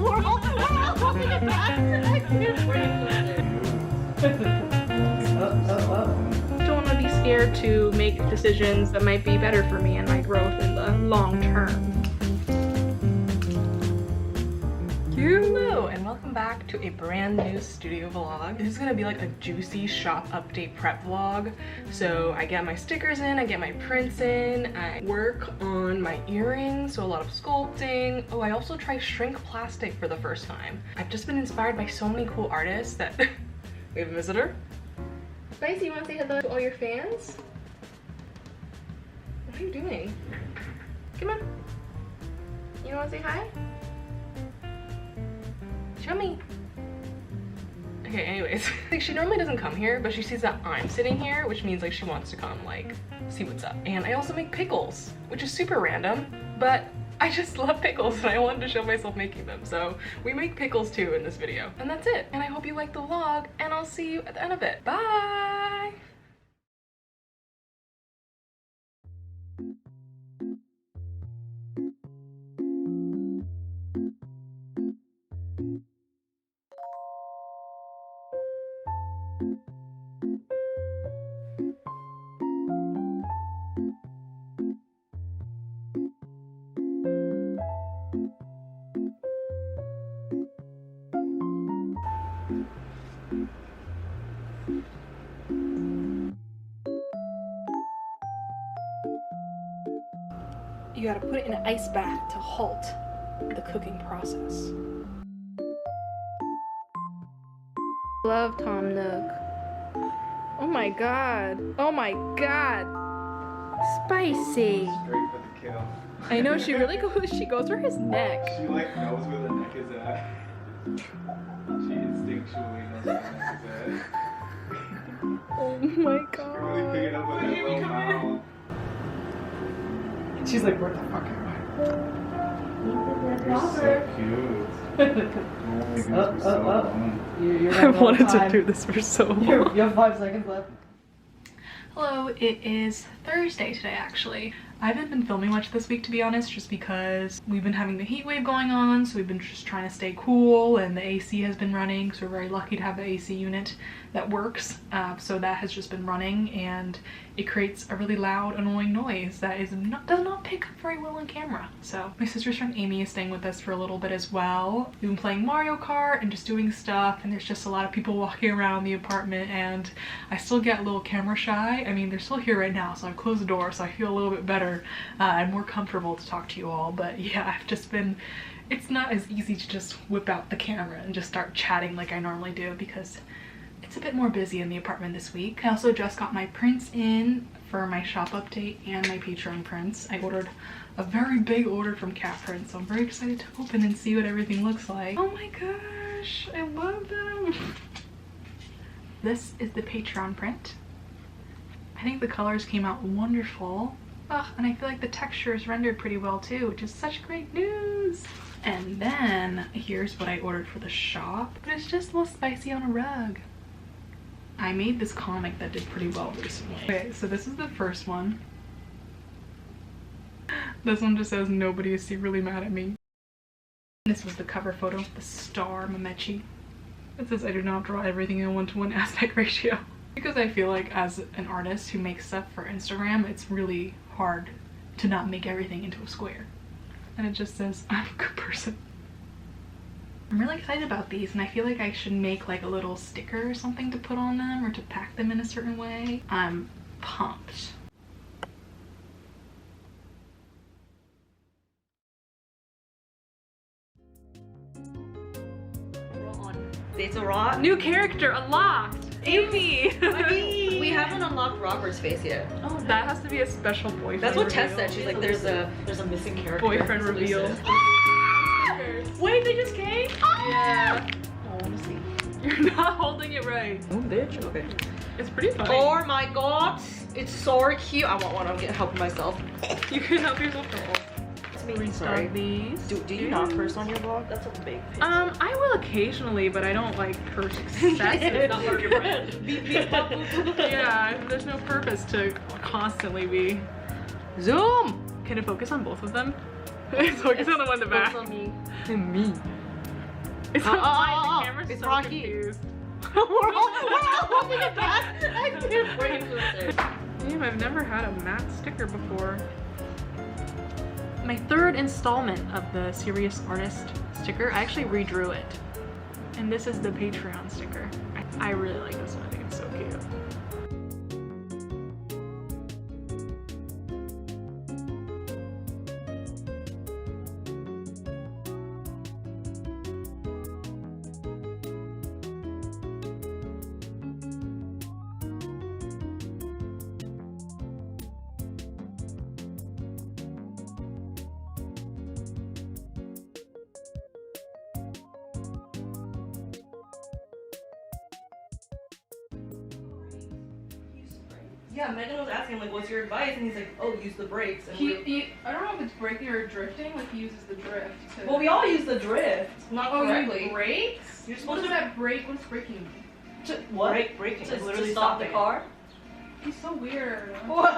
We're all holding it back. Don't want to be scared to make decisions that might be better for me and my growth in the long term. Hello and welcome back to a brand new studio vlog. This is gonna be like a juicy shop update prep vlog. So I get my stickers in, I get my prints in, I work on my earrings, so a lot of sculpting. Oh, I also try shrink plastic for the first time. I've just been inspired by so many cool artists that we have a visitor. Spicy, you want to say hello to all your fans? What are you doing? Come on. You want to say hi? Show me. Okay, anyways. Like, she normally doesn't come here, but she sees that I'm sitting here, which means like she wants to come like see what's up. And I also make pickles, which is super random, but I just love pickles and I wanted to show myself making them. So we make pickles too in this video. And that's it. And I hope you like the vlog and I'll see you at the end of it. Bye! You gotta put it in an ice bath to halt the cooking process. Love Tom Nook. Oh my god. Oh my god. Spicy. Straight for the kill. I know, she really goes, she goes for his neck. She like knows where the neck is at. She instinctually knows where the neck is at. Oh my god. She really pick it up with that little mouth. She's like, where the fuck am You're so cute. You're I wanted to do this for so long. You have 5 seconds left. Hello, it is Thursday today actually. I haven't been filming much this week, to be honest, just because we've been having the heat wave going on, so we've been just trying to stay cool, and the AC has been running, so we're very lucky to have the AC unit that works. So that has just been running, and it creates a really loud, annoying noise that does not pick up very well on camera. So my sister's friend Amy is staying with us for a little bit as well. We've been playing Mario Kart and just doing stuff, and there's just a lot of people walking around the apartment, and I still get a little camera shy. I mean, they're still here right now, so I've closed the door, so I feel a little bit better and more comfortable to talk to you all. But yeah, I've just been, it's not as easy to just whip out the camera and just start chatting like I normally do because it's a bit more busy in the apartment this week. I also just got my prints in for my shop update and my Patreon prints. I ordered a very big order from Cat Prints, so I'm very excited to open and see what everything looks like. Oh my gosh, I love them. This is the Patreon print. I think the colors came out wonderful. And I feel like the texture is rendered pretty well too, which is such great news. And then here's what I ordered for the shop, but it's just a little spicy on a rug. I made this comic that did pretty well recently. Okay, so this is the first one. This one just says, "Nobody is secretly mad at me." This was the cover photo, the star Mamechi. It says, "I do not draw everything in a 1:1 aspect ratio." Because I feel like as an artist who makes stuff for Instagram, it's really hard to not make everything into a square. And it just says, "I'm a good person." I'm really excited about these, and I feel like I should make like a little sticker or something to put on them or to pack them in a certain way. I'm pumped. It's a rock. New character unlocked! Amy! I mean, we haven't unlocked Robert's face yet. Oh, that has to be a special boyfriend. That's what reveal. Tess said. She's like, there's a missing character. Boyfriend It's reveal. elusive. Wait, they just came? Yeah. I want to see. You're not holding it right. Oh, bitch. Okay. It's pretty funny. Oh my god, it's so cute. I want one. I'm gonna help myself. You can help yourself for all. It's me. Restock Sorry. these. Do you not curse on your vlog? That's a big piece. I will occasionally, but I don't like curse excessively. Not part of your brand. Yeah, there's no purpose to constantly be. Zoom! Can it focus on both of them? Focus on the one in the back. Focus on me. And me. It's not mine. The camera's it's so Rocky. confused. we're all looking at that. I can't bring it. Damn, I've never had a matte sticker before. My third installment of the Serious Artist sticker. I actually redrew it. And this is the Patreon sticker. I really like this one. I think it's so cute. Yeah, Megan was asking him, like, what's your advice? And he's like, oh, use the brakes. And I don't know if it's braking or drifting, like he uses the drift to... well, we all use the drift, not correctly. You brakes? You're What supposed does to that brake? What does braking mean? what? Braking. To literally stop the car. He's so weird. What?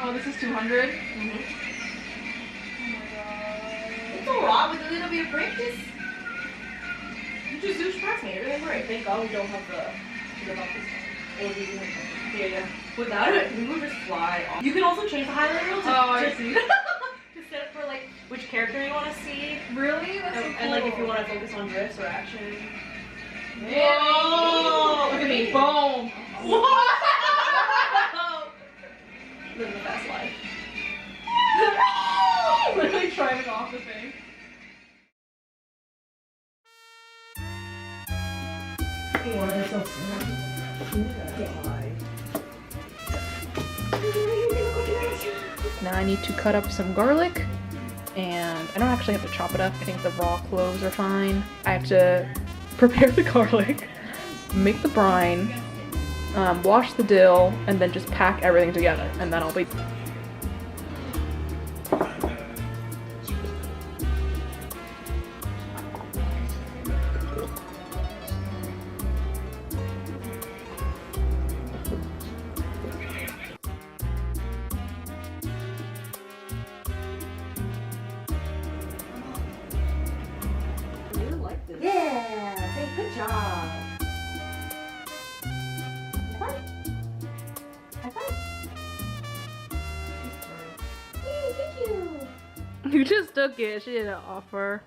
Oh, this is 200? Mm-hmm. Oh my god. It's alright with a little bit of practice. You just douche past me. Everything's great. Thank God we don't have the this. Or we can, yeah. Without it, we would just fly off. You can also change the highlight reel to, I see. to set it for like which character you want to see. Really? That's so cool. And like if you want to focus on drifts or action. Whoa! Look at me. Boom! What? Living the best life. Literally driving off the thing. Now I need to cut up some garlic, and I don't actually have to chop it up. I think the raw cloves are fine. I have to prepare the garlic, make the brine, wash the dill, and then just pack everything together, and then I'll be... Yeah, hey, good job. High five. Yay, thank you. You just took it. She didn't offer.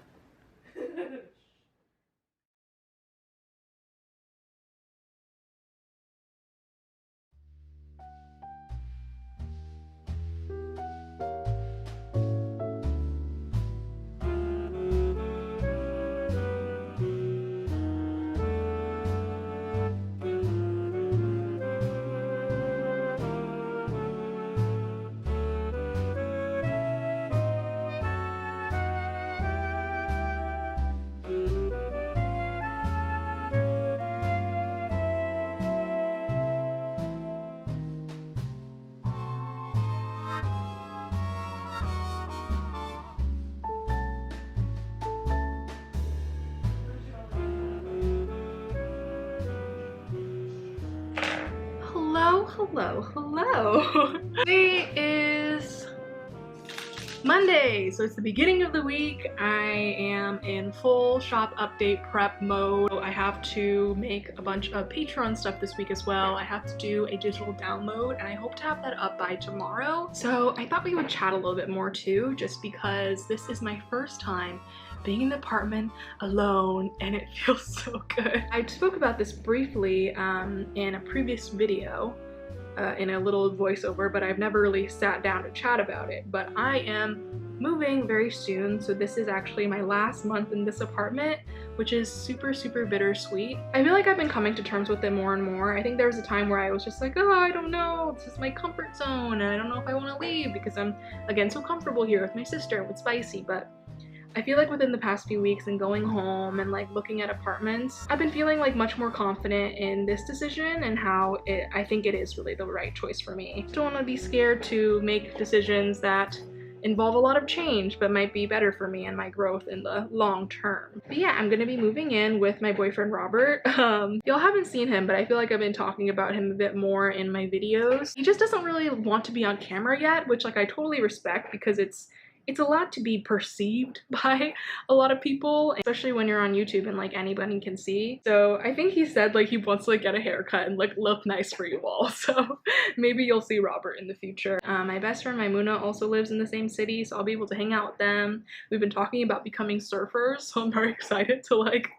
Hello. Today is Monday, so it's the beginning of the week. I am in full shop update prep mode. I have to make a bunch of Patreon stuff this week as well. I have to do a digital download, and I hope to have that up by tomorrow. So I thought we would chat a little bit more too, just because this is my first time being in the apartment alone, and it feels so good. I spoke about this briefly in a previous video, in a little voiceover, but I've never really sat down to chat about it. But I am moving very soon, so this is actually my last month in this apartment, which is super bittersweet. I feel like I've been coming to terms with it more and more. I think there was a time where I was just like, oh, I don't know, this is my comfort zone, and I don't know if I want to leave because I'm, again, so comfortable here with my sister and with Spicy. But I feel like within the past few weeks and going home and like looking at apartments, I've been feeling like much more confident in this decision and how I think it is really the right choice for me. I don't want to be scared to make decisions that involve a lot of change but might be better for me and my growth in the long term. But yeah, I'm gonna be moving in with my boyfriend Robert. Y'all haven't seen him, but I feel like I've been talking about him a bit more in my videos. He just doesn't really want to be on camera yet, which like I totally respect because it's it's a lot to be perceived by a lot of people, especially when you're on YouTube and like anybody can see. So I think he said like he wants to like get a haircut and like look nice for you all. So maybe you'll see Robert in the future. My best friend Maimuna also lives in the same city, so I'll be able to hang out with them. We've been talking about becoming surfers, so I'm very excited to like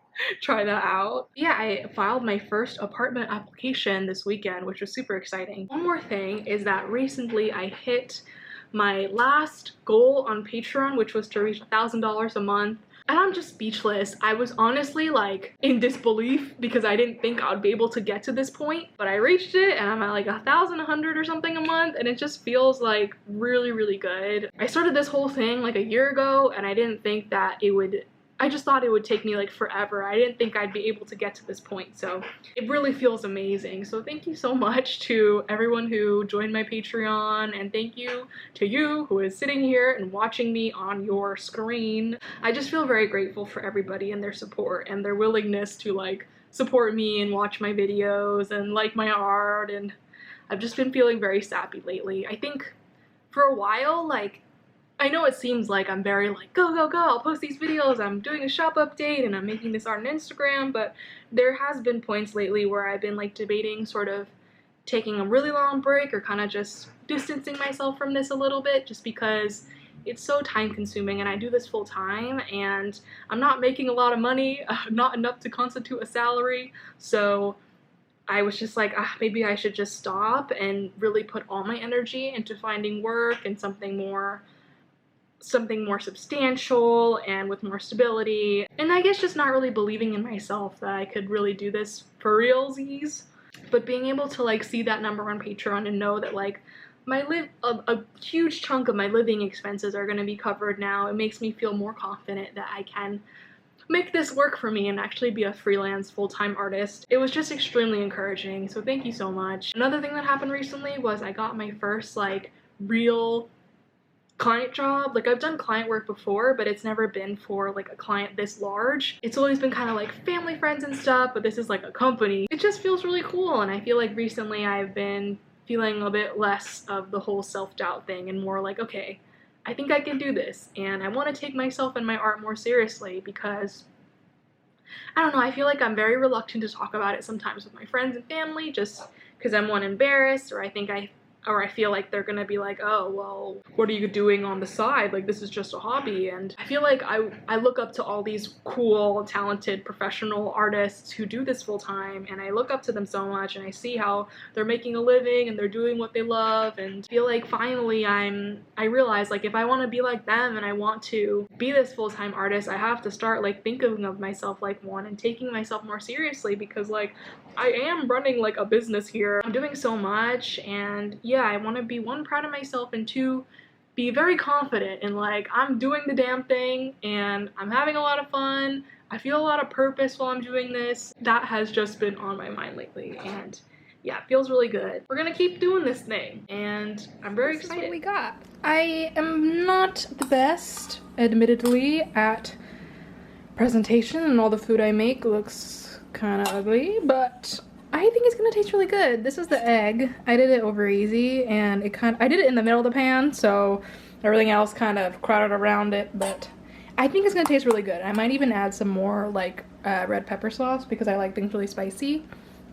try that out. Yeah, I filed my first apartment application this weekend, which was super exciting. One more thing is that recently I hit my last goal on Patreon, which was to reach $1,000 a month. And I'm just speechless. I was honestly like in disbelief because I didn't think I would be able to get to this point, but I reached it and I'm at like 1,100 or something a month, and it just feels like really, really good. I started this whole thing like a year ago and I didn't think that it would, I just thought it would take me like forever. I didn't think I'd be able to get to this point, so it really feels amazing. So thank you so much to everyone who joined my Patreon, and thank you to you who is sitting here and watching me on your screen. I just feel very grateful for everybody and their support and their willingness to like support me and watch my videos and like my art, and I've just been feeling very sappy lately. I think for a while, like, I know it seems like I'm very like, go, go, go, I'll post these videos, I'm doing a shop update, and I'm making this art on Instagram, but there has been points lately where I've been like debating sort of taking a really long break or kind of just distancing myself from this a little bit, just because it's so time consuming and I do this full time and I'm not making a lot of money, not enough to constitute a salary, so I was just like, maybe I should just stop and really put all my energy into finding work and something more substantial and with more stability, and I guess just not really believing in myself that I could really do this for realsies. But being able to like see that number on Patreon and know that like a huge chunk of my living expenses are going to be covered now, it makes me feel more confident that I can make this work for me and actually be a freelance full-time artist. It was just extremely encouraging, so thank you so much. Another thing that happened recently was I got my first like real client job. Like, I've done client work before, but it's never been for like a client this large. It's always been kind of like family, friends and stuff, but this is like a company. It just feels really cool, and I feel like recently I've been feeling a bit less of the whole self-doubt thing and more like, okay, I think I can do this, and I want to take myself and my art more seriously because I don't know, I feel like I'm very reluctant to talk about it sometimes with my friends and family just because I'm embarrassed, or I feel like they're gonna be like, oh, well, what are you doing on the side? Like, this is just a hobby. And I feel like I look up to all these cool, talented, professional artists who do this full time, and I look up to them so much, and I see how they're making a living and they're doing what they love, and I feel like finally I realize, like, if I want to be like them and I want to be this full-time artist, I have to start like thinking of myself like one and taking myself more seriously, because like I am running like a business here. I'm doing so much, and yeah, I want to be, one, proud of myself, and two, be very confident in like, I'm doing the damn thing and I'm having a lot of fun. I feel a lot of purpose while I'm doing this. That has just been on my mind lately, and yeah, it feels really good. We're gonna keep doing this thing, and I'm very excited. This is what we got. I am not the best, admittedly, at presentation, and all the food I make looks kind of ugly, but I think it's gonna taste really good. This is the egg. I did it over easy, and I did it in the middle of the pan, so everything else kind of crowded around it, but I think it's gonna taste really good. I might even add some more like red pepper sauce because I like things really spicy.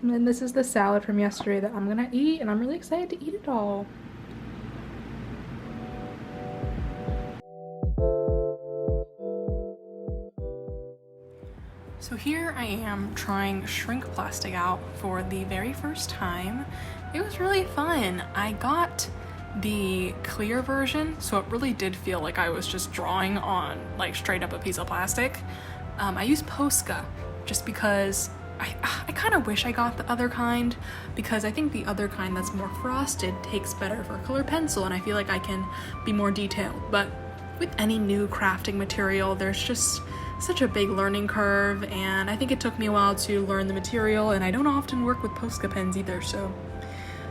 And then this is the salad from yesterday that I'm gonna eat, and I'm really excited to eat it all. So here I am trying shrink plastic out for the very first time. It was really fun. I got the clear version, so it really did feel like I was just drawing on like straight up a piece of plastic. I used Posca just because I kind of wish I got the other kind, because I think the other kind that's more frosted takes better for colored pencil, and I feel like I can be more detailed. But with any new crafting material, there's just such a big learning curve, and I think it took me a while to learn the material, and I don't often work with Posca pens either, so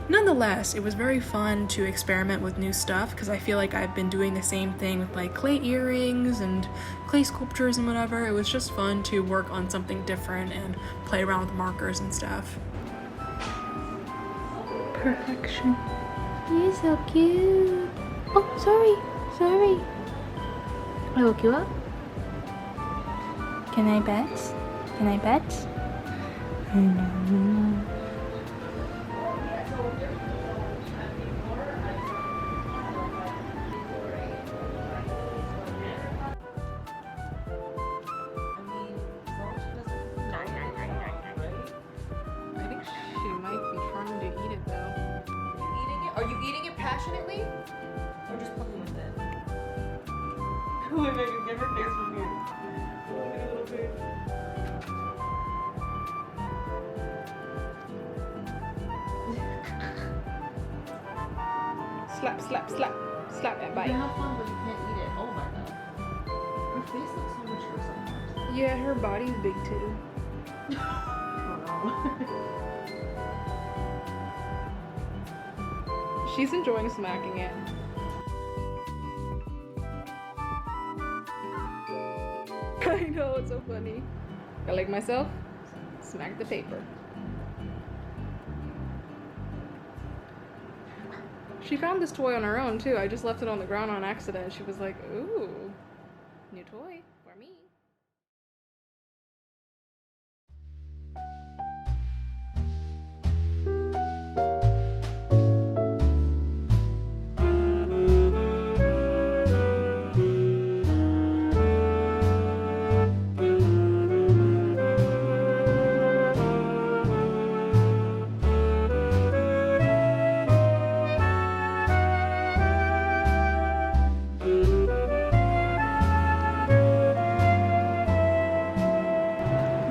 nonetheless, it was very fun to experiment with new stuff, because I feel like I've been doing the same thing with like clay earrings and clay sculptures and whatever. It was just fun to work on something different and play around with markers and stuff. Perfection. You're so cute. Oh, sorry. I look you up? Can I bet? Can I bet? I think she might be trying to eat it though. Are you eating it passionately? Or just poking with it? Look at a different face from here. Look at a little face. Slap, slap, slap. Slap that You bite. can have fun, but you can't eat it. Oh my god. Her face looks so mature sometimes. Yeah, her body's big too. She's enjoying smacking it. I know, it's so funny. I like myself, smack the paper. She found this toy on her own too. I just left it on the ground on accident. She was like, ooh, new toy for me.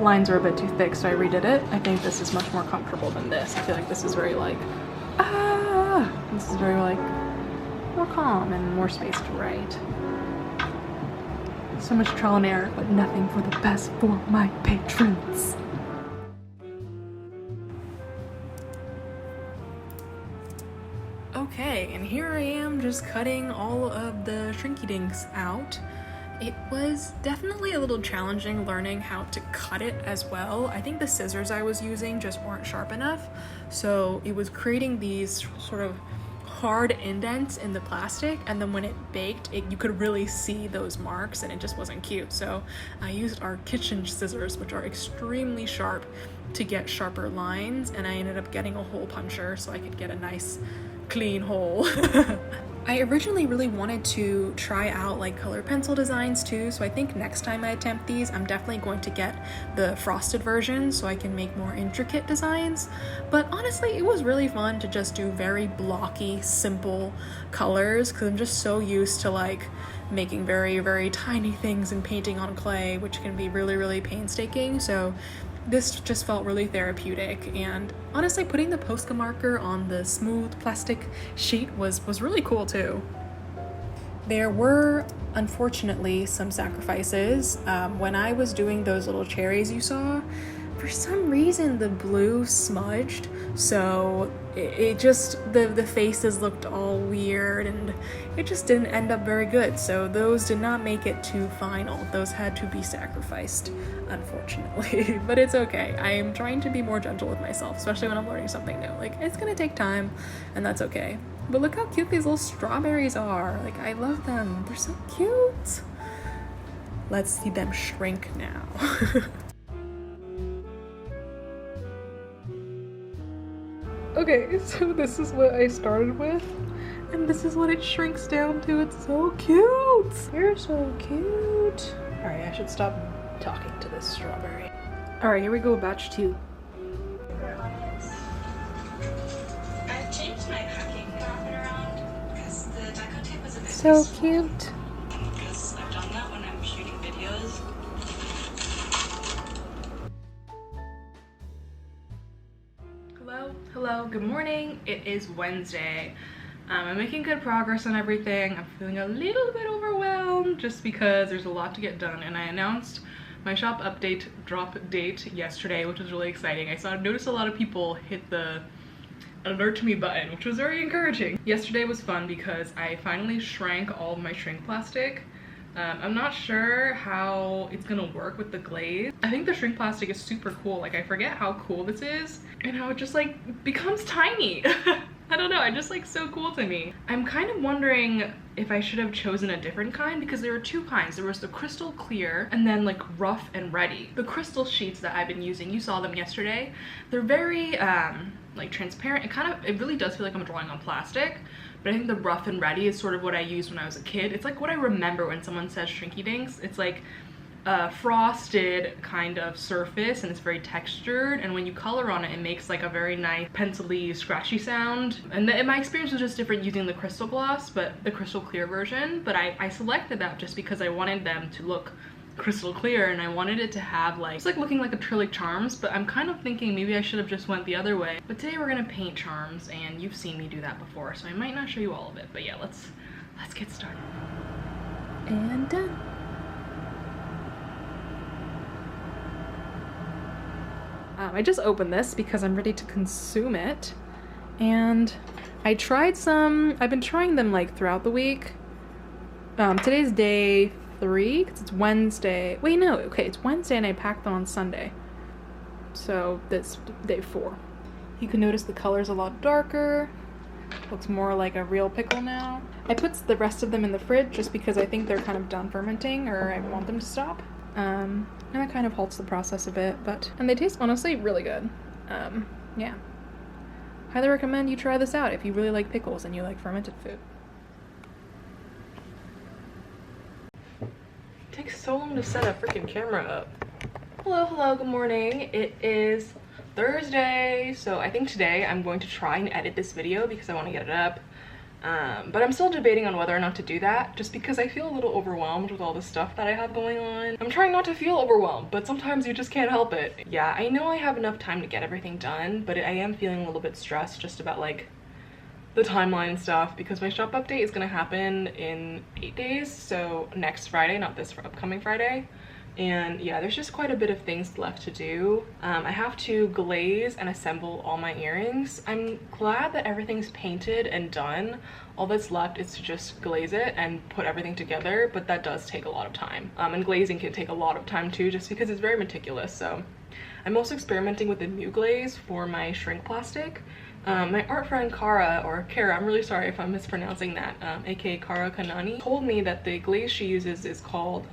Lines are a bit too thick, so I redid it. I think this is much more comfortable than this. I feel like this is very like, ah! This is very like, more calm and more space to write. So much trial and error, but nothing for the best for my patrons. Okay, and here I am just cutting all of the Shrinky Dinks out. It was definitely a little challenging learning how to cut it as well. I think the scissors I was using just weren't sharp enough, so it was creating these sort of hard indents in the plastic, and then when it baked, you could really see those marks, and it just wasn't cute. So I used our kitchen scissors, which are extremely sharp, to get sharper lines, and I ended up getting a hole puncher so I could get a nice clean hole. I originally really wanted to try out like color pencil designs too, so I think next time I attempt these, I'm definitely going to get the frosted version so I can make more intricate designs. But honestly, it was really fun to just do very blocky, simple colors, because I'm just so used to like making very, very tiny things and painting on clay, which can be really, really painstaking. So this just felt really therapeutic, and honestly putting the Posca marker on the smooth plastic sheet was really cool too. There were unfortunately some sacrifices. When I was doing those little cherries you saw, for some reason the blue smudged, so it just, the faces looked all weird and it just didn't end up very good. So those did not make it to final. Those had to be sacrificed, unfortunately. But it's okay. I am trying to be more gentle with myself, especially when I'm learning something new. Like, it's gonna take time, and that's okay. But look how cute these little strawberries are. Like, I love them. They're so cute. Let's see them shrink now. Okay, so this is what I started with, and this is what it shrinks down to. It's so cute. You're so cute. All right, I should stop talking to this strawberry. All right, here we go, batch 2. I've changed my packing outfit around because the deco tape was a bit So loose. cute. Because I've done that when I'm shooting videos. Hello, good morning. It is Wednesday. I'm making good progress on everything. I'm feeling a little bit overwhelmed just because there's a lot to get done, and I announced my shop update drop date yesterday, which was really exciting. I noticed a lot of people hit the alert to me button, which was very encouraging. Yesterday was fun because I finally shrank all of my shrink plastic. I'm not sure how it's gonna work with the glaze. I think the shrink plastic is super cool. Like, I forget how cool this is and how it just like becomes tiny. I don't know, it's just like so cool to me. I'm kind of wondering if I should have chosen a different kind because there were two kinds. There was the crystal clear and then like rough and ready. The crystal sheets that I've been using, you saw them yesterday, they're very like transparent. It really does feel like I'm drawing on plastic, but I think the rough and ready is sort of what I used when I was a kid. It's like what I remember when someone says Shrinky Dinks. It's like a frosted kind of surface and it's very textured, and when you color on it, it makes like a very nice pencil-y scratchy sound. And my experience was just different using the crystal gloss, but the crystal clear version. But I selected that just because I wanted them to look crystal clear and I wanted it to have like, it's like looking like acrylic charms, but I'm kind of thinking maybe I should have just went the other way. But today we're gonna paint charms and you've seen me do that before, so I might not show you all of it, but yeah, let's get started. And done. I just opened this because I'm ready to consume it, and I've been trying them like throughout the week. Today's day 3 because it's Wednesday. Wait, no, okay, it's Wednesday and I packed them on Sunday, so that's day 4. You can notice the color's a lot darker. Looks more like a real pickle now. I put the rest of them in the fridge just because I think they're kind of done fermenting, or I want them to stop. And that kind of halts the process a bit, and they taste honestly really good. Yeah. Highly recommend you try this out if you really like pickles and you like fermented food. It takes so long to set a freaking camera up. Hello, good morning. It is Thursday, so I think today I'm going to try and edit this video because I want to get it up. But I'm still debating on whether or not to do that, just because I feel a little overwhelmed with all the stuff that I have going on. I'm trying not to feel overwhelmed, but sometimes you just can't help it. Yeah, I know I have enough time to get everything done, but I am feeling a little bit stressed just about like the timeline and stuff, because my shop update is gonna happen in 8 days, so next Friday, not this upcoming Friday. And yeah, there's just quite a bit of things left to do. I have to glaze and assemble all my earrings. I'm glad that everything's painted and done. All that's left is to just glaze it and put everything together, but that does take a lot of time. And glazing can take a lot of time too, just because it's very meticulous. So I'm also experimenting with a new glaze for my shrink plastic. My art friend Kara, I'm really sorry if I'm mispronouncing that, aka Karakanani, told me that the glaze she uses is called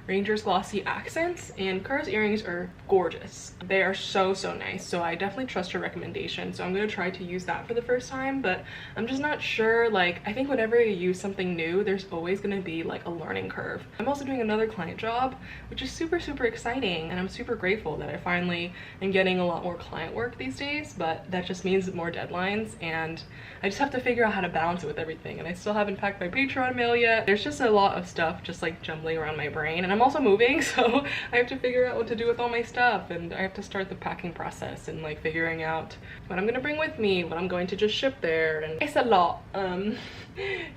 Ranger's Glossy Accents, and Kara's earrings are gorgeous. They are so nice, so I definitely trust her recommendation. So I'm gonna try to use that for the first time, but I'm just not sure. Like, I think whenever you use something new, there's always gonna be like a learning curve. I'm also doing another client job, which is super exciting, and I'm super grateful that I finally am getting a lot more client work these days, but that just means more deadlines, and I just have to figure out how to balance it with everything. And I still haven't packed my Patreon mail yet. There's just a lot of stuff just like jumbling around my brain, and I'm also moving, so I have to figure out what to do with all my stuff, and I have to start the packing process and like figuring out what I'm gonna bring with me, what I'm going to just ship there, and it's a lot.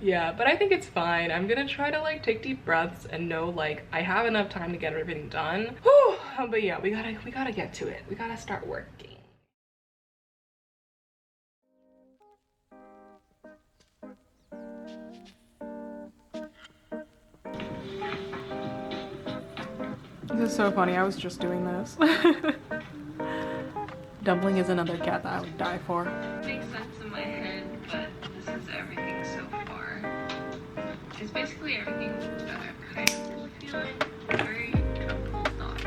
Yeah, but I think it's fine. I'm gonna try to like take deep breaths and know like I have enough time to get everything done. Whew. But yeah, we gotta get to it. We gotta start working. This is so funny, I was just doing this. Dumpling is another cat that I would die for. Makes sense in my head, but this is everything so far. It's basically everything that I'm kind of feeling. Very jumbled thoughts.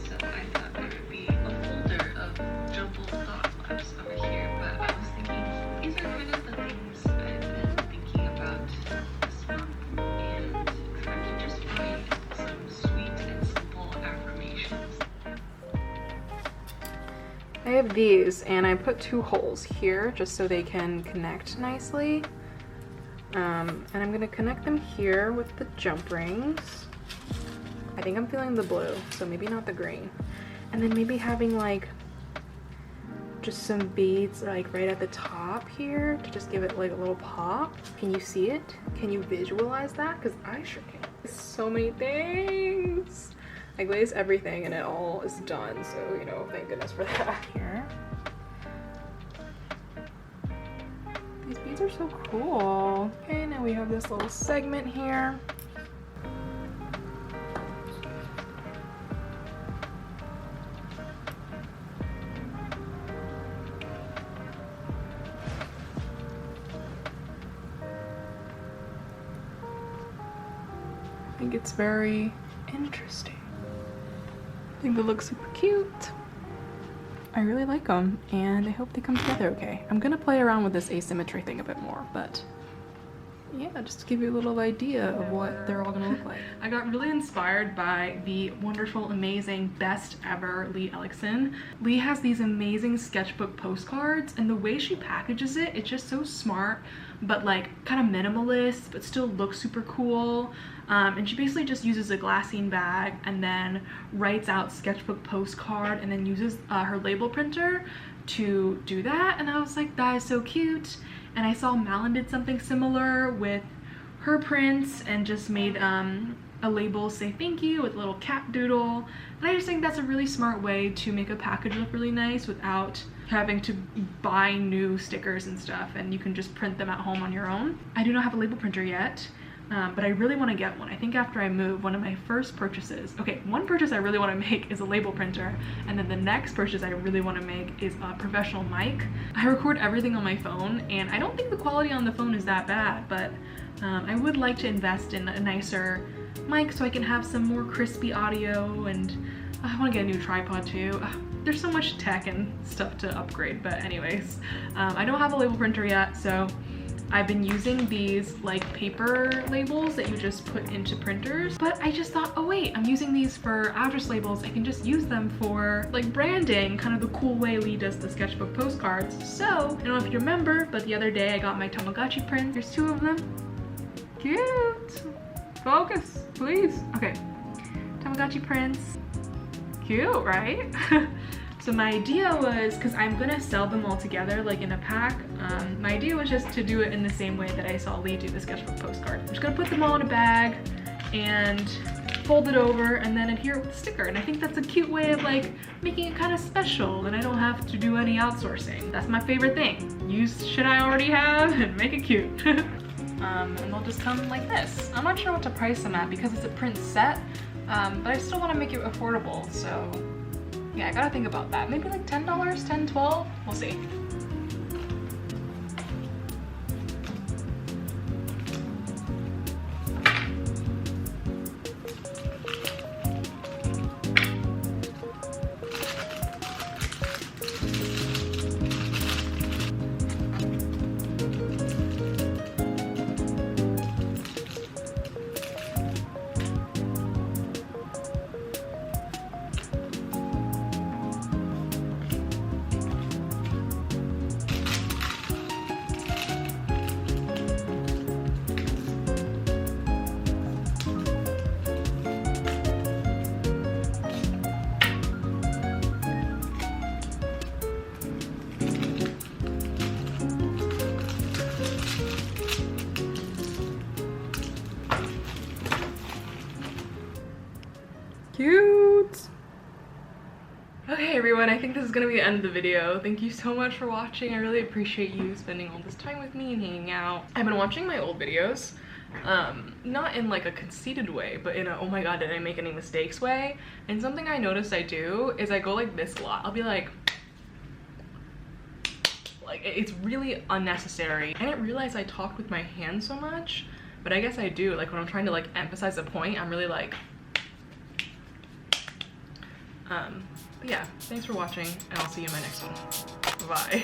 So I thought there would be a folder of jumbled thought maps over here, but I was thinking these are kind of the things I've been thinking about this month, and trying to just find some sweet and simple affirmations. I have these, and I put 2 holes here just so they can connect nicely. And I'm gonna connect them here with the jump rings. I think I'm feeling the blue, so maybe not the green. And then maybe having like just some beads like right at the top here to just give it like a little pop. Can you see it? Can you visualize that? Because I sure can. So many things. I glazed everything and it all is done, so you know, thank goodness for that. Here. These beads are so cool. Okay, now we have this little segment here. think it's very interesting. I think they look super cute. I really like them, and I hope they come together okay. I'm gonna play around with this asymmetry thing a bit more, but yeah, just to give you a little idea of what they're all gonna look like. I got really inspired by the wonderful, amazing, best ever Leigh Ellexson. Leigh has these amazing sketchbook postcards, and the way she packages it, it's just so smart, but like kind of minimalist, but still looks super cool. And she basically just uses a glassine bag and then writes out sketchbook postcard and then uses her label printer to do that. And I was like, that is so cute. And I saw Malin did something similar with her prints and just made a label say thank you with a little cat doodle. And I just think that's a really smart way to make a package look really nice without having to buy new stickers and stuff, and you can just print them at home on your own. I do not have a label printer yet, but I really want to get one. I think after I move, one of my first purchases, okay, one purchase I really want to make is a label printer, and then the next purchase I really want to make is a professional mic. I record everything on my phone, and I don't think the quality on the phone is that bad, but I would like to invest in a nicer mic so I can have some more crispy audio, and I want to get a new tripod too. There's so much tech and stuff to upgrade, but anyways, I don't have a label printer yet, so I've been using these like paper labels that you just put into printers, but I just thought, oh wait, I'm using these for address labels. I can just use them for like branding, kind of the cool way Leigh does the sketchbook postcards. So, I don't know if you remember, but the other day I got my Tamagotchi print. There's two of them. Cute. Focus, please. Okay, Tamagotchi prints. Cute, right? So my idea was, because I'm gonna sell them all together like in a pack, my idea was just to do it in the same way that I saw Leigh do the sketchbook postcard. I'm just gonna put them all in a bag and fold it over and then adhere it with a sticker. And I think that's a cute way of like making it kind of special, and I don't have to do any outsourcing. That's my favorite thing. Use shit I already have and make it cute. And they'll just come like this. I'm not sure what to price them at because it's a print set, but I still want to make it affordable, so yeah, I gotta think about that. Maybe like $10, $10, $12, we'll see. Cute. Okay everyone, I think this is gonna be the end of the video. Thank you so much for watching. I really appreciate you spending all this time with me and hanging out. I've been watching my old videos, not in like a conceited way, but in a oh my god did I make any mistakes way. And something I noticed I do is I go like this a lot. I'll be like it's really unnecessary. I didn't realize I talk with my hands so much, but I guess I do. Like when I'm trying to like emphasize a point, I'm really like but yeah, thanks for watching, and I'll see you in my next one. Bye.